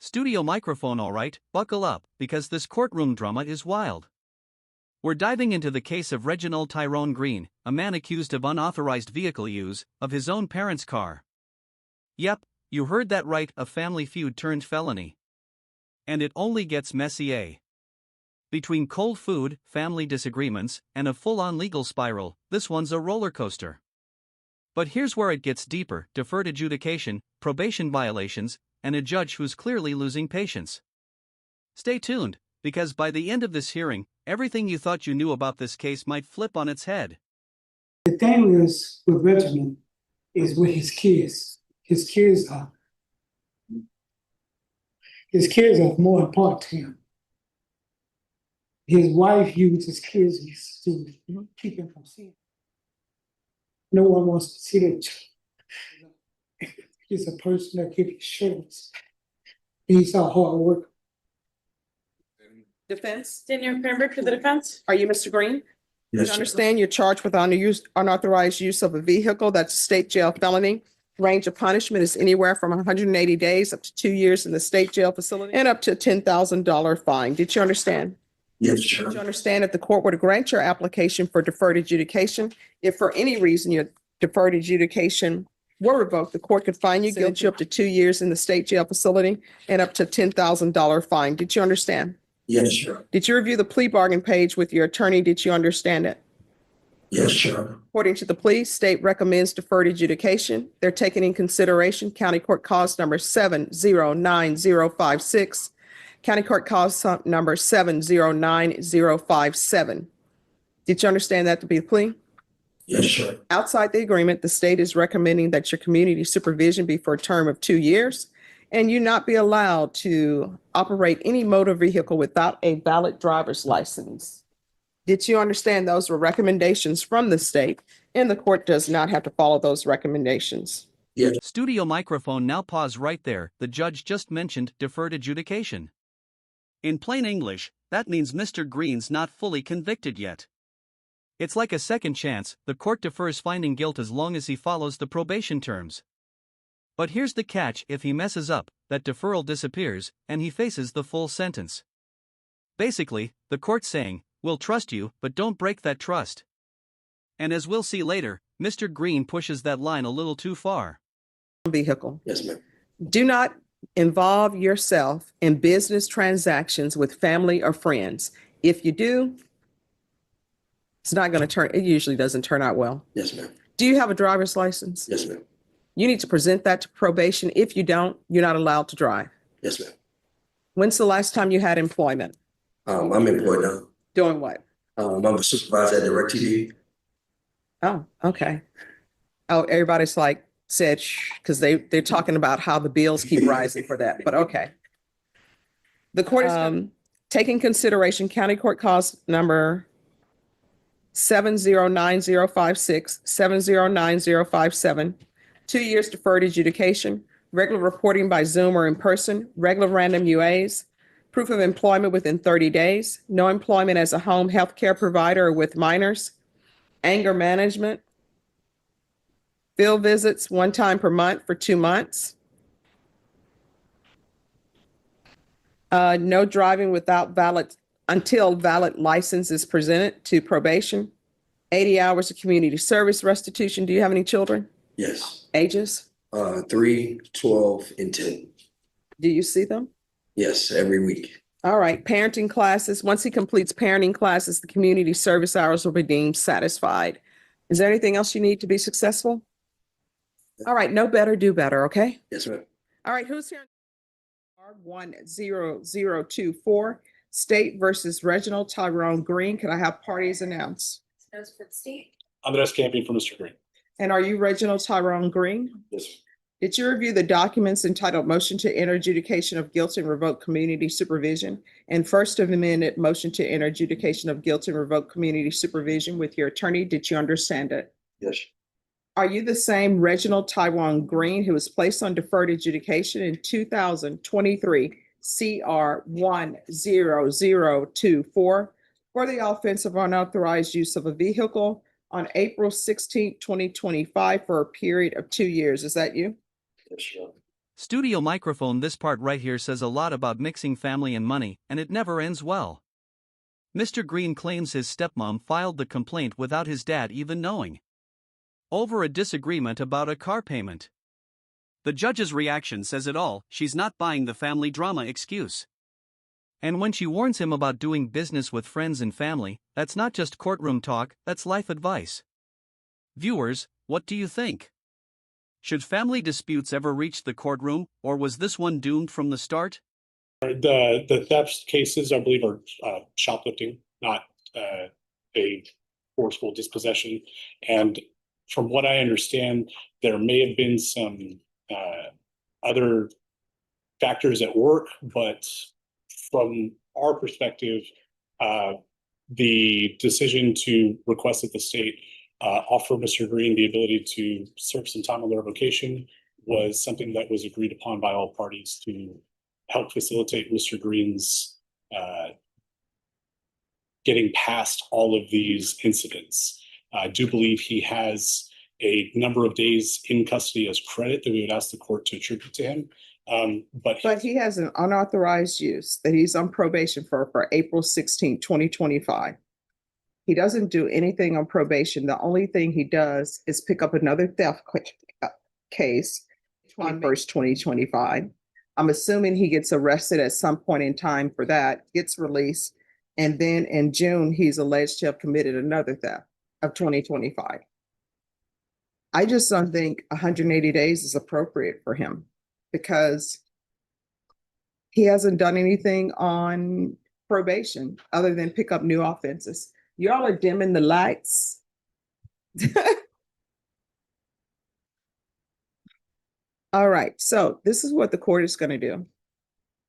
Studio microphone, alright, buckle up, because this courtroom drama is wild. We're diving into the case of Reginald Tyrone Green, a man accused of unauthorized vehicle use of his own parents' car. Yep, you heard that right, a family feud turned felony. And it only gets messier. Between cold food, family disagreements, and a full-on legal spiral, this one's a roller coaster. But here's where it gets deeper: deferred adjudication, probation violations, and a judge who's clearly losing patience. Stay tuned, because by the end of this hearing, everything you thought you knew about this case might flip on its head. The thing is with Reginald is with his kids. His kids are more important to him. His wife used his kids to keep him from seeing. No one wants to see that. He's a person that gives assurance. He's a hard worker. Defense, Daniel Cranbrook for the defense. are you Mr. Green? Yes, You understand you're charged with unauthorized use of a vehicle. That's a state jail felony. Range of punishment is anywhere from 180 days up to 2 years in the state jail facility and up to a $10,000 fine. Did you understand? Yes, Did you sir. understand if the court were to grant your application for deferred adjudication, if for any reason your deferred adjudication were revoked, the court could fine you guilty up to 2 years in the state jail facility and up to $10,000 fine. Did you understand? Yes, sir. Did you review the plea bargain page with your attorney? Did you understand it? Yes, sir. According to the plea, state recommends deferred adjudication. They're taking in consideration county court cause number 709056, county court cause number 709057. Did you understand that to be the plea? Yes, sir. Outside the agreement, the state is recommending that your community supervision be for a term of 2 years and you not be allowed to operate any motor vehicle without a valid driver's license. Did you understand those were recommendations from the state and the court does not have to follow those recommendations? Yes. Studio microphone, now pause right there. The judge just mentioned deferred adjudication. In plain English, that means Mr. Green's not fully convicted yet. It's like a second chance. The court defers finding guilt as long as he follows the probation terms. But here's the catch: if he messes up, that deferral disappears, and he faces the full sentence. Basically, the court's saying, we'll trust you, but don't break that trust. And as we'll see later, Mr. Green pushes that line a little too far. Vehicle. Yes, ma'am. Do not involve yourself in business transactions with family or friends. If you do, it usually doesn't turn out well. Yes, ma'am. Do you have a driver's license? Yes, ma'am. You need to present that to probation. If you don't, you're not allowed to drive. Yes, ma'am. When's the last time you had employment? I'm employed now. Doing what? I'm a supervisor at DirecTV. Oh, okay. Oh, everybody's like said, shh, because they're talking about how the bills keep rising for that, but okay. The court is taking consideration county court cause number 709056, 709057, 2 years deferred adjudication, regular reporting by Zoom or in person, regular random UAs, proof of employment within 30 days, no employment as a home health care provider or with minors, anger management, field visits 1 time per month for 2 months, no driving until valid license is presented to probation, 80 hours of community service restitution. Do you have any children? Yes. Ages? 3, 12, and 10. Do you see them? Yes, every week. All right, parenting classes. Once he completes parenting classes, the community service hours will be deemed satisfied. Is there anything else you need to be successful? All right, know better, do better, okay? Yes, ma'am. All right, who's here? R10024, State versus Reginald Tyrone Green. Can I have parties announced? Those for the state. Andres camping for Mr. Green. And are you Reginald Tyrone Green? Yes. Did you review the documents entitled Motion to Enter Adjudication of Guilt and Revoke Community Supervision and First Amendment Motion to Enter Adjudication of Guilt and Revoke Community Supervision with your attorney? Did you understand it? Yes. Are you the same Reginald Tyrone Green who was placed on deferred adjudication in 2023 CR 10024 for the offense of unauthorized use of a vehicle on April 16, 2025 for a period of 2 years? Is that you? Yes, sir. Studio microphone. This part right here says a lot about mixing family and money, and it never ends well. Mr. Green claims his stepmom filed the complaint without his dad even knowing, over a disagreement about a car payment. The judge's reaction says it all. She's not buying the family drama excuse. And when she warns him about doing business with friends and family, that's not just courtroom talk, that's life advice. Viewers, what do you think? Should family disputes ever reach the courtroom, or was this one doomed from the start? The theft cases, I believe, are shoplifting, not a forceful dispossession. And from what I understand, there may have been some other factors at work, but from our perspective, the decision to request that the state offer Mr. Green the ability to serve some time on the revocation was something that was agreed upon by all parties to help facilitate Mr. Green's getting past all of these incidents. I do believe he has a number of days in custody as credit that we would ask the court to attribute to him. But he has an unauthorized use that he's on probation for April 16, 2025. He doesn't do anything on probation. The only thing he does is pick up another theft case, 21st, 2025. I'm assuming he gets arrested at some point in time for that, gets released, and then in June, he's alleged to have committed another theft of 2025. I just don't think 180 days is appropriate for him because he hasn't done anything on probation other than pick up new offenses. Y'all are dimming the lights. All right, so this is what the court is going to do.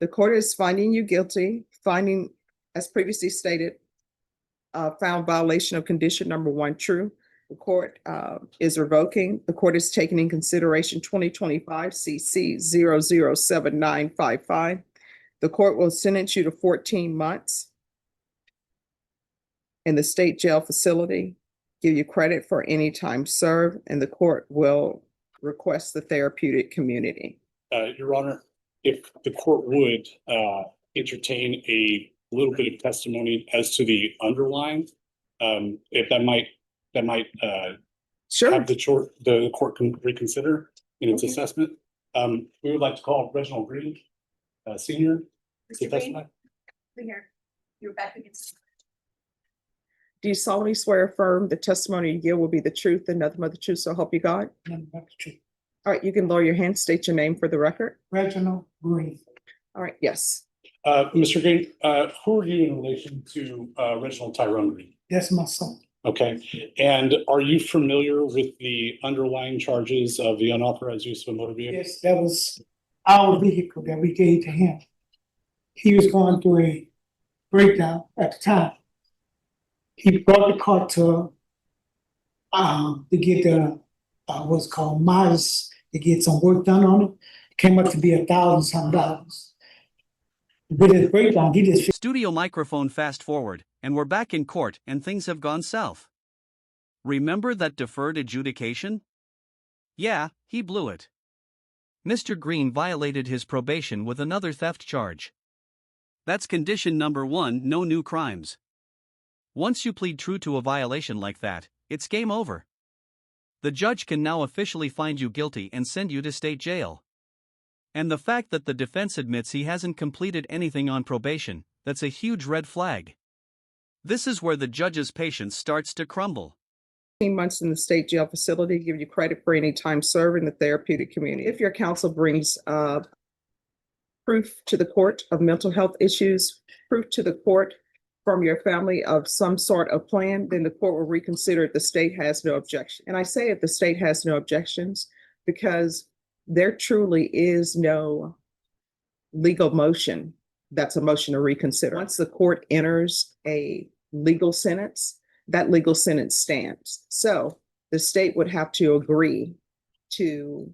The court is finding you guilty, finding, as previously stated, found violation of condition number 1 true. The court is revoking. The court is taking in consideration 2025 CC 007955. The court will sentence you to 14 months in the state jail facility, give you credit for any time served, and the court will request the therapeutic community. Your Honor, if the court would entertain a little bit of testimony as to the underlying, if that might Sure. have the court can reconsider in its assessment. We would like to call Reginald Green, Senior. to Mr. Green, testify. come here. You're back against. Do you solemnly swear or affirm the testimony you give will be the truth and nothing but the truth, so help you God? Nothing but the truth. All right, you can lower your hand, state your name for the record. Reginald Green. All right, yes. Mr. Green, who are you in relation to Reginald Tyrone Green? That's my son. Okay, and are you familiar with the underlying charges of the unauthorized use of a motor vehicle? Yes, that was our vehicle that we gave to him. He was going through a breakdown at the time. He brought the car to get the what's called miles to get some work done on it. It came up to be $1,000-some. With his breakdown, he just Studio microphone. Fast forward, and we're back in court and things have gone south. Remember that deferred adjudication? Yeah, he blew it. Mr. Green violated his probation with another theft charge. That's condition number 1, no new crimes. Once you plead true to a violation like that, it's game over. The judge can now officially find you guilty and send you to state jail. And the fact that the defense admits he hasn't completed anything on probation, that's a huge red flag. This is where the judge's patience starts to crumble. 15 months in the state jail facility, give you credit for any time served in the therapeutic community. If your counsel brings proof to the court of mental health issues, proof to the court from your family of some sort of plan, then the court will reconsider if the state has no objection. And I say if the state has no objections because there truly is no legal motion that's a motion to reconsider. Once the court enters a legal sentence, that legal sentence stands. So the state would have to agree to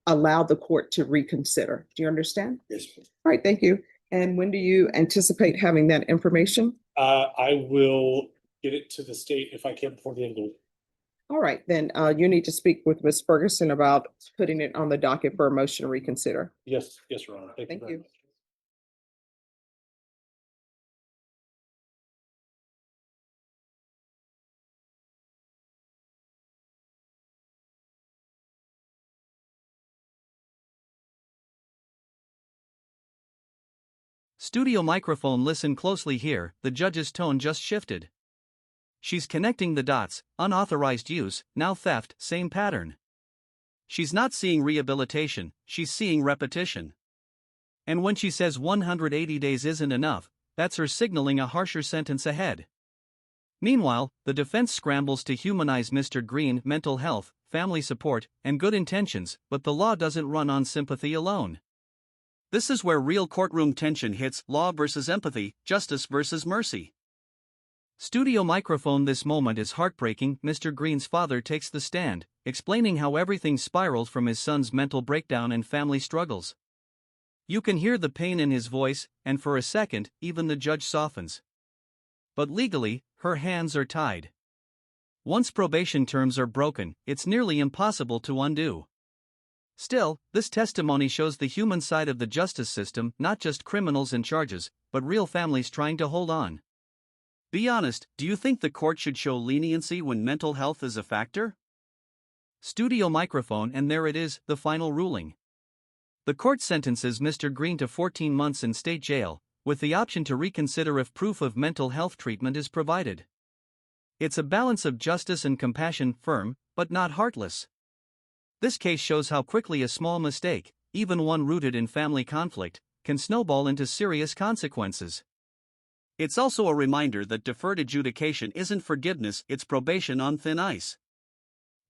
allow the court to reconsider. Do you understand? Yes. All right, thank you. And when do you anticipate having that information? I will get it to the state if I can before the end of the week. All right, then you need to speak with Ms. Ferguson about putting it on the docket for a motion to reconsider. Yes, Your Honor. Thank very you. much. Studio microphone, listen closely here, the judge's tone just shifted. She's connecting the dots, unauthorized use, now theft, same pattern. She's not seeing rehabilitation, she's seeing repetition. And when she says 180 days isn't enough, that's her signaling a harsher sentence ahead. Meanwhile, the defense scrambles to humanize Mr. Green, mental health, family support, and good intentions, but the law doesn't run on sympathy alone. This is where real courtroom tension hits: law versus empathy, justice versus mercy. Studio microphone, this moment is heartbreaking. Mr. Green's father takes the stand, explaining how everything spiraled from his son's mental breakdown and family struggles. You can hear the pain in his voice, and for a second, even the judge softens. But legally, her hands are tied. Once probation terms are broken, it's nearly impossible to undo. Still, this testimony shows the human side of the justice system, not just criminals and charges, but real families trying to hold on. Be honest, do you think the court should show leniency when mental health is a factor? Studio microphone, and there it is, the final ruling. The court sentences Mr. Green to 14 months in state jail, with the option to reconsider if proof of mental health treatment is provided. It's a balance of justice and compassion, firm, but not heartless. This case shows how quickly a small mistake, even one rooted in family conflict, can snowball into serious consequences. It's also a reminder that deferred adjudication isn't forgiveness, it's probation on thin ice.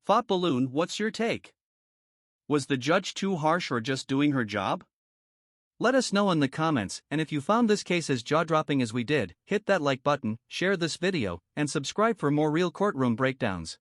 Fought Balloon, what's your take? Was the judge too harsh or just doing her job? Let us know in the comments, and if you found this case as jaw-dropping as we did, hit that like button, share this video, and subscribe for more real courtroom breakdowns.